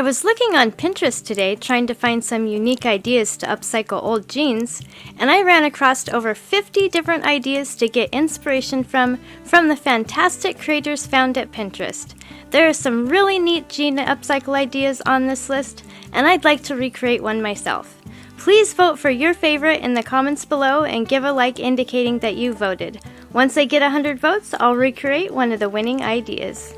I was looking on Pinterest today trying to find some unique ideas to upcycle old jeans, and I ran across over 50 different ideas to get inspiration from the fantastic creators found at Pinterest. There are some really neat jean upcycle ideas on this list, and I'd like to recreate one myself. Please vote for your favorite in the comments below and give a like indicating that you voted. Once I get 100 votes, I'll recreate one of the winning ideas.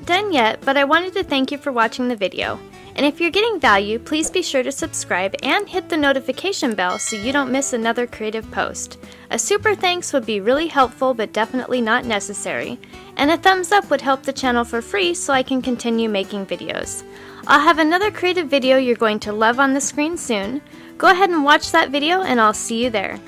not done yet, but I wanted to thank you for watching the video. And if you're getting value, please be sure to subscribe and hit the notification bell so you don't miss another creative post. A super thanks would be really helpful but definitely not necessary. And a thumbs up would help the channel for free so I can continue making videos. I'll have another creative video you're going to love on the screen soon. Go ahead and watch that video and I'll see you there.